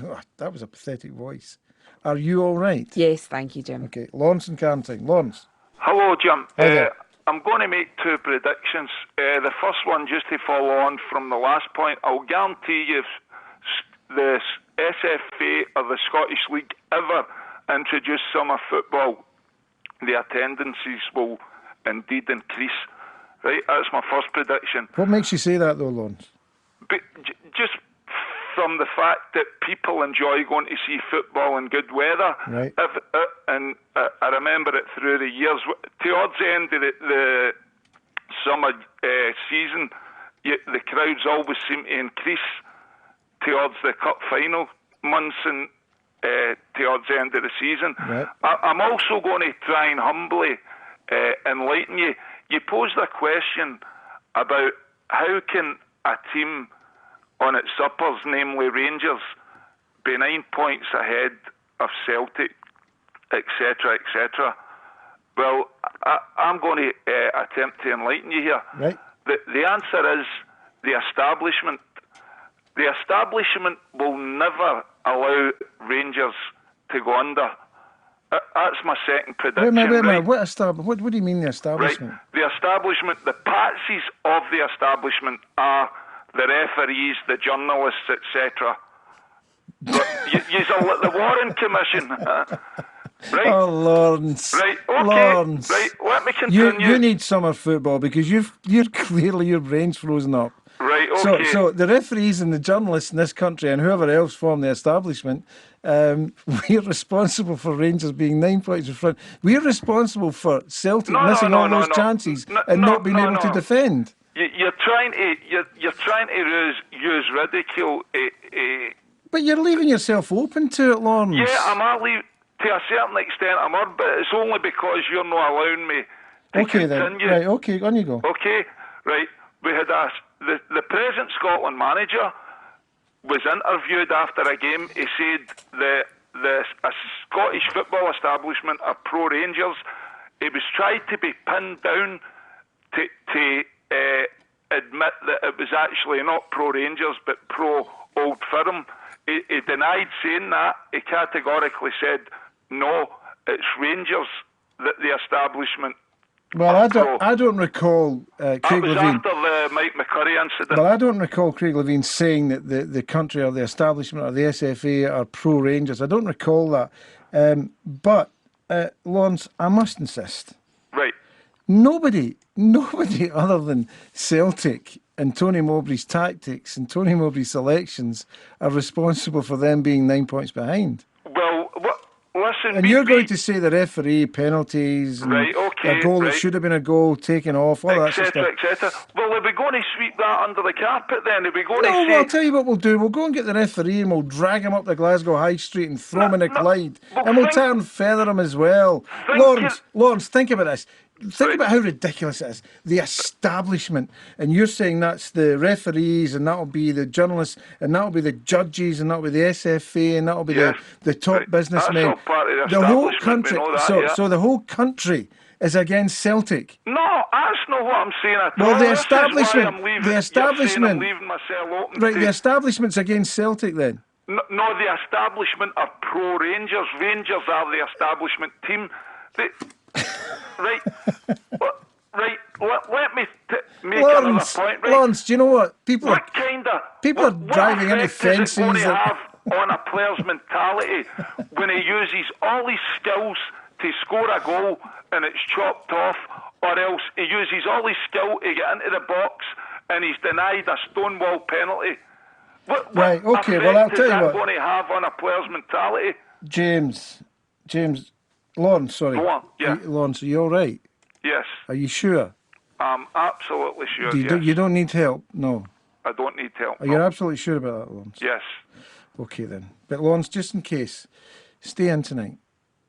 Oh, that was a pathetic voice. Are you all right? Yes, thank you, Jim. Okay, Lawrence and Carntyne. Lawrence. Hello, Jim. Hi there. I'm going to make two predictions. The first one, just to follow on from the last point, I'll guarantee you if the SFA or the Scottish League ever introduce summer football, the attendances will indeed increase. Right, that's my first prediction. What makes you say that, though, Lawrence? But just from the fact that people enjoy going to see football in good weather. Right. And I remember it through the years. Towards the end of the summer season, the crowds always seem to increase towards the cup final months and towards the end of the season. Right. I'm also going to try and humbly enlighten you. You posed a question about how can a team on its uppers, namely Rangers, be 9 points ahead of Celtic, etc., etc. Well, I'm going to attempt to enlighten you here. Right. The answer is the establishment. The establishment will never allow Rangers to go under. That's my second prediction. Wait a minute. Right? What do you mean the establishment? Right. The establishment, the patsies of the establishment are the referees, the journalists, etc. The Warren Commission. Right? Oh, Lawrence. Right, okay. Lawrence. Right, let me continue. You need summer football because you're clearly, your brain's frozen up. Right, okay. So the referees and the journalists in this country and whoever else form the establishment, we're responsible for Rangers being 9 points in front. We're responsible for Celtic missing all those chances and not being able to defend. You're trying to use ridicule. But you're leaving yourself open to it, Lawrence. Yeah, I'm leaving to a certain extent. But it's only because you're not allowing me to continue. Then. Right. Okay. On you go. Okay. Right. We had the present Scotland manager was interviewed after a game. He said the Scottish football establishment are pro Rangers. He was tried to be pinned down to admit that it was actually not pro Rangers but pro Old Firm. He denied saying that. He categorically said no, it's Rangers that the establishment. Well, I don't recall Craig Levein. That was after the Mike McCurry incident. Well, I don't recall Craig Levein saying that the country or the establishment or the SFA are pro Rangers. I don't recall that. But Lawrence, I must insist. Right. Nobody other than Celtic and Tony Mowbray's tactics and Tony Mowbray's selections are responsible for them being 9 points behind. Well, listen. And you're going to say the referee penalties and a goal that should have been a goal taken off, all that sort of stuff. Etc. Well, are we going to sweep that under the carpet then? Are we going to say... Well, I'll tell you what we'll do. We'll go and get the referee and we'll drag him up the Glasgow High Street and throw him in a Clyde. And we'll try and feather him as well. Lawrence, think about this. Think about how ridiculous it is. The establishment, and you're saying that's the referees, and that'll be the journalists, and that'll be the judges, and that'll be the SFA, and that'll be the top businessmen. That's all part of the whole establishment, country. we know that, So the whole country is against Celtic. No, that's not what I'm saying at all. Well, the This is why establishment, I'm leaving myself open right? to... The establishment's against Celtic then. No, the establishment are pro Rangers. Rangers are the establishment team. Right. Let me make another point. Right? Lawrence, do you know what? People are driving into fences. What effect is it going to have on a player's mentality when he uses all his skills to score a goal and it's chopped off, or else he uses all his skill to get into the box and he's denied a stonewall penalty? What okay, well, I'll tell you what. Is that going to have on a player's mentality? James, Lawrence, sorry. Go on, yeah. Lawrence, are you all right? Yes. Are you sure? I'm absolutely sure, You don't need help? No. I don't need help. Are you absolutely sure about that, Lawrence? Yes. Okay, then. But, Lawrence, just in case, stay in tonight,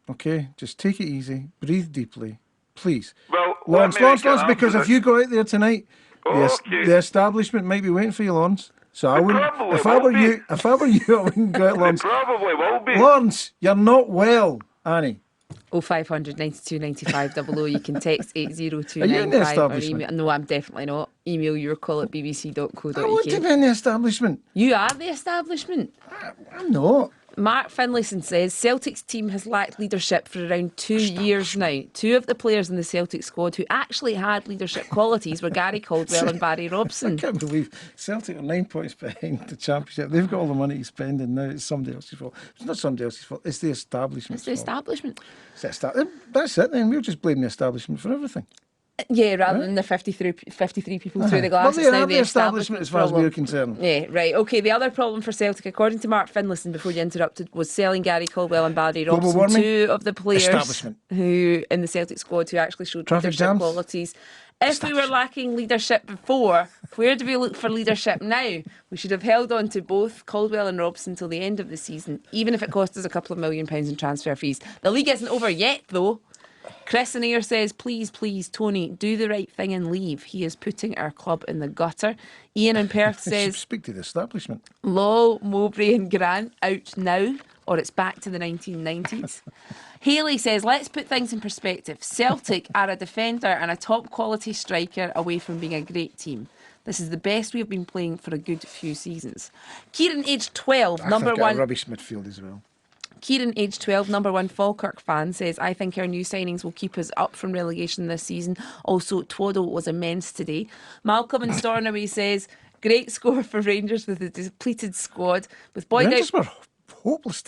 okay? Just take it easy, breathe deeply, please. Well, Lawrence, because if you go out there tonight, the establishment might be waiting for you, Lawrence. So I wouldn't. If I were you, I wouldn't go out, Lawrence. They probably will be. Lawrence, you're not well, Annie. 0500 92 95 00. You can text Are you in the 80295 or establishment? email. No, I'm definitely not. Email your call at bbc.co.uk. I want to be in the establishment. You are the establishment. I'm not. Mark Finlayson says Celtic's team has lacked leadership for around 2 years now. Two of the players in the Celtic squad who actually had leadership qualities were Gary Caldwell and Barry I Robson. can't believe Celtic are 9 points behind the Championship. They've got all the money to spend, and now it's somebody else's fault. It's not somebody else's fault. It's the establishment's It's the fault. establishment. That's it. Then we'll just blame the establishment for everything. Yeah, rather than the 53 people through the glass. Well, It's they now are the establishment as far as problem. we're concerned. Yeah, right. Okay, the other problem for Celtic, according to Mark Finlayson, before you interrupted, was selling Gary Caldwell and Barry Global Robson, warming? two of the players Establishment. who in the Celtic squad who actually showed Traffic leadership jams? qualities. If we were lacking leadership before, where do we look for leadership now? We should have held on to both Caldwell and Robson till the end of the season, even if it cost us a couple of £1 million in transfer fees. The league isn't over yet, though. Chris and Air says, please, Tony, do the right thing and leave. He is putting our club in the gutter. Ian in Perth says, Speak to the establishment. lol, Mowbray and Grant out now, or it's back to the 1990s. Haley says, let's put things in perspective. Celtic are a defender and a top quality striker away from being a great team. This is the best we have been playing for a good few seasons. Kieran, aged 12, number They've got one. a rubbish midfield as well. Kieran, aged 12, number one Falkirk fan, says, I think our new signings will keep us up from relegation this season. Also, Twaddle was immense today. Malcolm in Stornoway says, great score for Rangers with a depleted squad. With Boyd Rangers out. were hopeless.